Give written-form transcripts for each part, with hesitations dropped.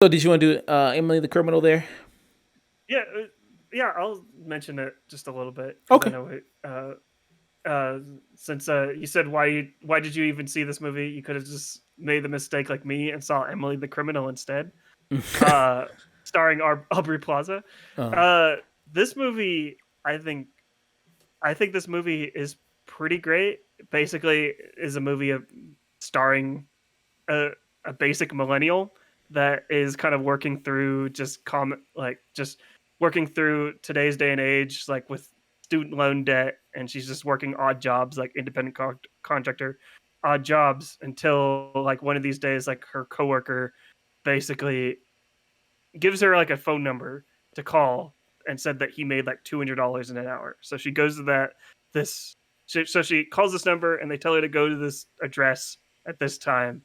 So, did you want to do Emily the Criminal there? Yeah, yeah. I'll mention it just a little bit because I Okay. know it. Since you said why did you even see this movie? You could have just made the mistake like me and saw Emily the Criminal instead. Uh, Starring Aubrey Plaza. uh, Uh, this movie, I think, this movie is pretty great. Basically, is a movie of starring a a basic millennial that is kind of working through just working through today's day and age, like with student loan debt, and she's just working odd jobs like independent contractor, odd jobs until like one of these days, like her coworker basically gives her like a phone number to call and said that he made like $200 in an hour. So she goes to this so she calls this number and they tell her to go to this address at this time.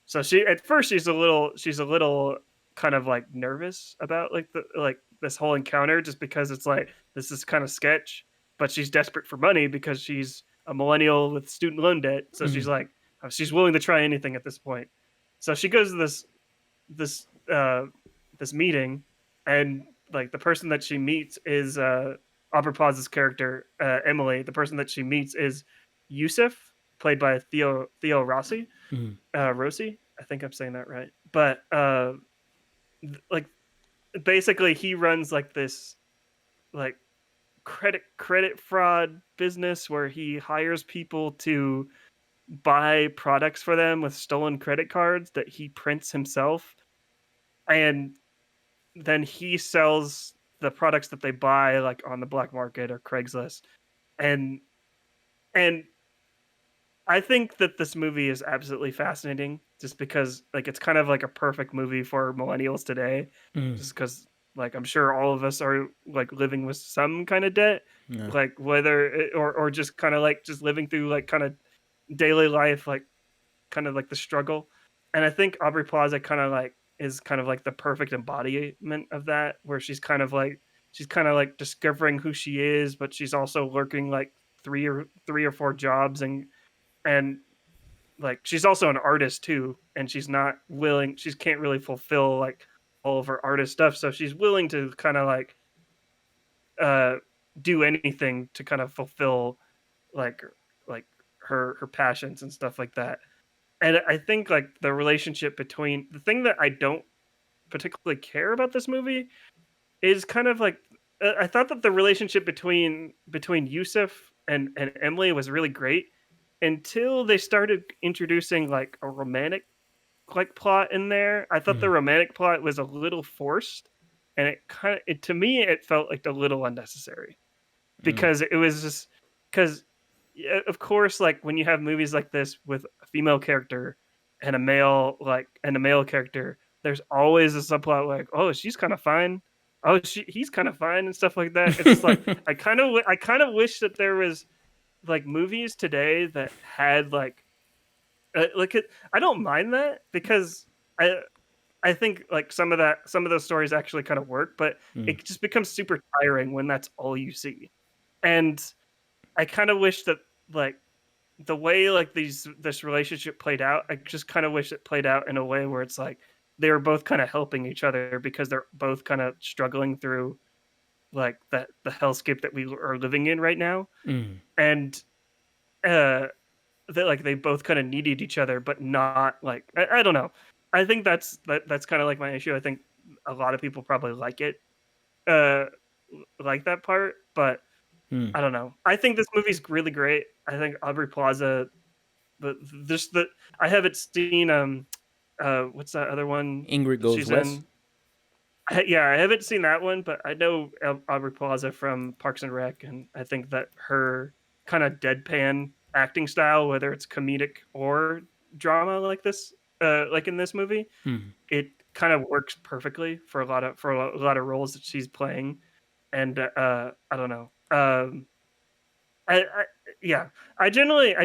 So she at first she's a little kind of like nervous about like this whole encounter just because it's like this is kind of sketch, but she's desperate for money because she's a millennial with student loan debt. So she's mhm. like she's willing to try anything at this point. So she goes to this this meeting, and like the person that she meets is Aubrey Plaza's character Emily. The person that she meets is Yusuf, played by Theo Rossi. Mhm. Rossi, I think I'm saying that right. But like basically, he runs like this like credit fraud business where he hires people to buy products for them with stolen credit cards that he prints himself, and then he sells the products that they buy like on the black market or Craigslist. And and I think that this movie is absolutely fascinating just because like it's kind of like a perfect movie for millennials today, Mhm. just cuz like I'm sure all of us are like living with some kind of debt, Yeah. like whether or just kind of like just living through like kind of daily life, like kind of like the struggle. And I think Aubrey Plaza kind of like is kind of like the perfect embodiment of that, where she's kind of like discovering who she is, but she's also working like three or four jobs, and like she's also an artist too, and she can't really fulfill like all of her artist stuff, so she's willing to kind of like uh do anything to kind of fulfill like like her passions and stuff like that. And I think like the thing that I don't particularly care about this movie is kind of like I thought that the relationship between Yusuf and Emily was really great until they started introducing like a romantic like plot in there. I thought the Mhm. romantic plot was a little forced, and it to me it felt like a little unnecessary Mhm. because it was just because of course like when you have movies like this with a female character and a male character, there's always a subplot like, oh, she's kind of fine, oh, he's kind of fine and stuff like that. It's just like I kind of wish that there was like movies today that had I don't mind that because i I think like some of those stories actually kind of work, but Mhm. it just becomes super tiring when that's all you see. And I kind of wish that like the way like this relationship played out, I just kind of wish it played out in a way where it's like they were both kind of helping each other because they're both kind of struggling through like the hellscape that we are living in right now. Mhm. And uh that like they both kind of needed each other, but not like I don't know. I think that's kind of like my issue. I think a lot of people probably like it, uh, like that part, but Mhm. I don't know. I think this movie's really great. I think Aubrey Plaza, but this the I haven't seen what's that other one Ingrid that Goes she's West. in? Yeah, I haven't seen that one, but I know Aubrey Plaza from Parks and Rec, and I think that her kind of deadpan acting style, whether it's comedic or drama like this, like in this movie, Mhm. it kind of works perfectly for a lot of roles that she's playing. And I don't know. I yeah, I generally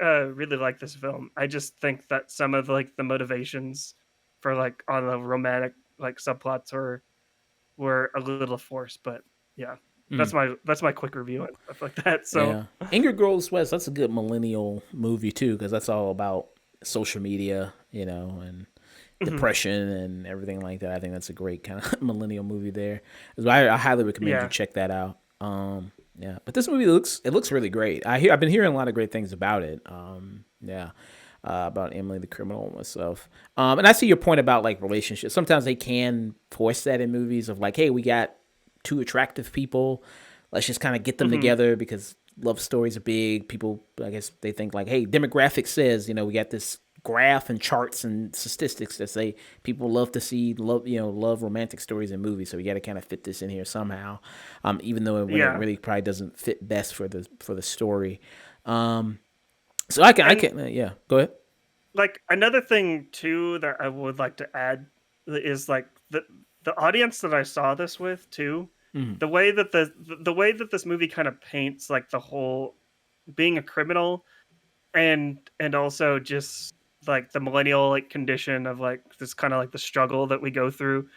really like this film. I just think that some of like the motivations for like on the romantic like subplots were a little forced, but yeah, Mm, that's my quick review and stuff like that. So yeah, Ingrid Goes West. That's a good millennial movie too, because that's all about social media, and mhm, depression and everything like that. I think that's a great kind of millennial movie there. So I highly recommend you yeah, check that out. Yeah, but this movie looks really great. I've been hearing a lot of great things about it. Yeah, about Emily the Criminal and myself. And I see your point about like relationships. Sometimes they can force that in movies of like, hey, we got two attractive people. Let's just kind of get them mhm, together because love stories are big. People, I guess, they think like, hey, demographics says, we got this graph and charts and statistics that say people love to see love romantic stories in movies. So we got to kind of fit this in here somehow, even though when it yeah, really probably doesn't fit best for the story. Um, so I and can yeah, go ahead. like another thing too that I would like to add is like the audience that I saw this with too. Mm, The way that this movie kind of paints like the whole being a criminal and also just like the millennial like condition of like this kind of like the struggle that we go through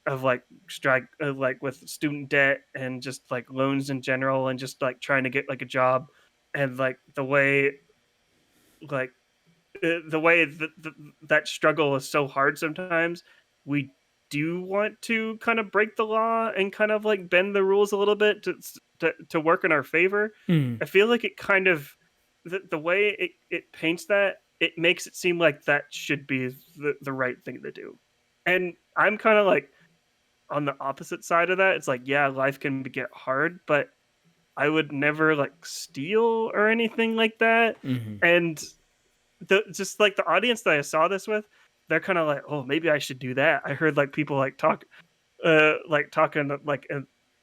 of like strike like with student debt and just like loans in general and just like trying to get like a job and like like the way that struggle is so hard sometimes we do want to kind of break the law and kind of like bend the rules a little bit to work in our favor. mm, I feel like it kind of the way it paints that it makes it seem like that should be the right thing to do, and I'm kind of like on the opposite side of that. It's like, yeah, life can get hard, but I would never like steal or anything like that. mm, And the just like the audience that I saw this with, they're kind of like, "Oh, maybe I should do that." I heard like people like talking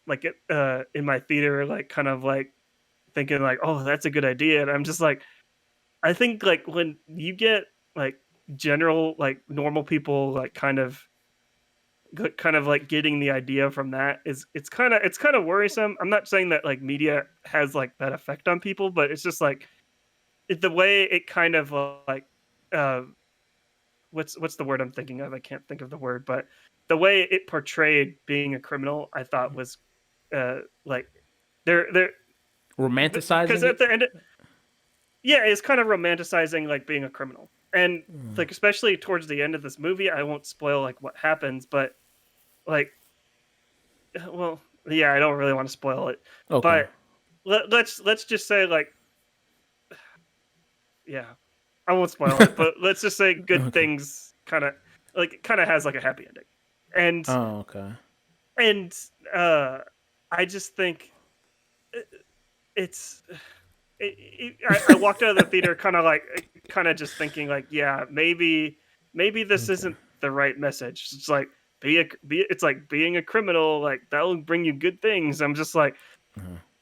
like it in my theater, like kind of like thinking like, "Oh, that's a good idea." And I'm just like, I think like when you get like general like normal people like kind of like getting the idea from that is it's kind of worrisome. I'm not saying that like media has like that effect on people, but it's just like the way it kind of like uh what's the word I'm thinking of? I can't think of the word, but the way it portrayed being a criminal, I thought was like they're because romanticizing at it. the end, yeah, it's kind of romanticizing like being a criminal, and like especially towards the end of this movie, I won't spoil like what happens, but like, well, yeah, I don't really want to spoil it, Okay. but let's just say like, yeah, I won't spoil it, but let's just say good Okay. things kind of like it kind of has like a happy ending, and Oh, okay. and uh I just think i- it's I walked out of the theater kind of like kind of just thinking like, yeah, maybe this Okay. isn't the right message. It's like it's like being a criminal, like that'll bring you good things. I'm just like,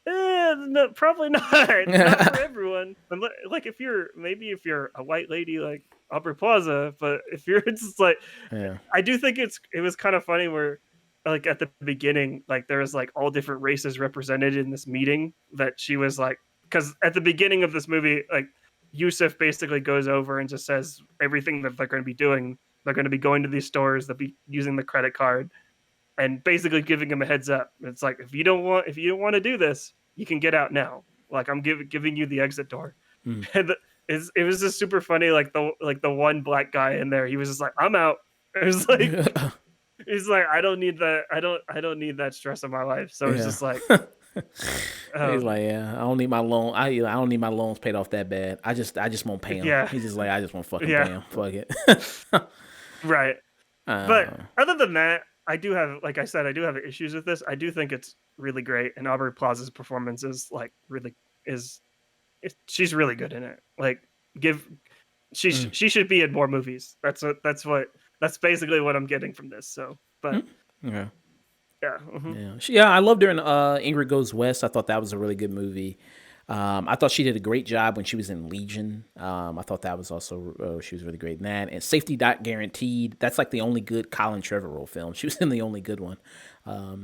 no, probably not. Not for everyone. Like if you're maybe if you're a white lady like Aubrey Plaza, but if you're just like Yeah. I do think it was kind of funny where like at the beginning, like there was like all different races represented in this meeting that she was like because at the beginning of this movie, like Yusuf basically goes over and just says everything that they're going to be doing. They're going to be going to these stores, they'll be using the credit card, and basically giving him a heads up. It's like if you don't want to do this, you can get out now. Like I'm giving you the exit door. Mm. And it was just super funny. Like the one black guy in there, he was just like, "I'm out." It was like he's like, "I don't need that. I don't need that stress in my life." So it's Yeah. just like, He's um, like, yeah, I don't need my loan. I don't need my loans paid off that bad. I just won't pay them. yeah, He's just like, I just won't fucking pay yeah, them. Fuck it. right. But uh, other than that, I do have, like I said, I do have issues with this. I do think it's really great, and Aubrey Plaza's performance is like really is she's really good in it. Like give mm, she should be in more movies. That's basically what I'm getting from this. So, but yeah. yeah, mhm, Yeah, I loved her in Ingrid Goes West. I thought that was a really good movie. I thought she did a great job when she was in Legion. I thought that was also she was really great in that. And Safety Not Guaranteed. That's like the only good Colin Trevorrow film. She was in the only good one.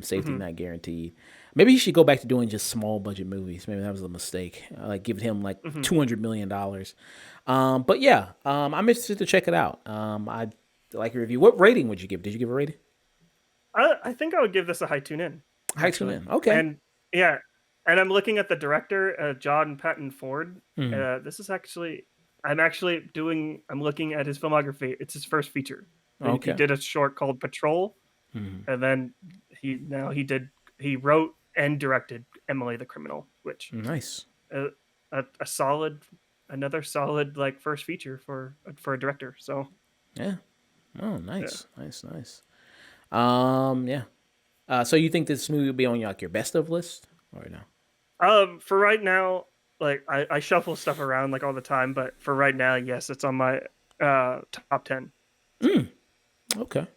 Safety mhm, Not Guaranteed. Maybe he should go back to doing just small budget movies. Maybe that was a mistake. Like giving him like Hmm. $200 million. But yeah, I'm interested to check it out. I like your review. What rating would you give? Did you give a rating? I think I would give this a high tune in, High tune actually. in. Okay. And yeah, and I'm looking at the director, John Patton Ford. Hmm. This is actually I'm looking at his filmography. It's his first feature. He Okay. did a short called Patrol, Hmm. and then he wrote and directed Emily the Criminal, which Nice. uh, a solid another solid like first feature for a director. So Yeah. Oh, yeah. nice, nice, nice. Yeah. So you think this movie will be on like your best of list or no? For right now, like I shuffle stuff around like all the time, but for right now, yes, it's on my top 10. So Okay.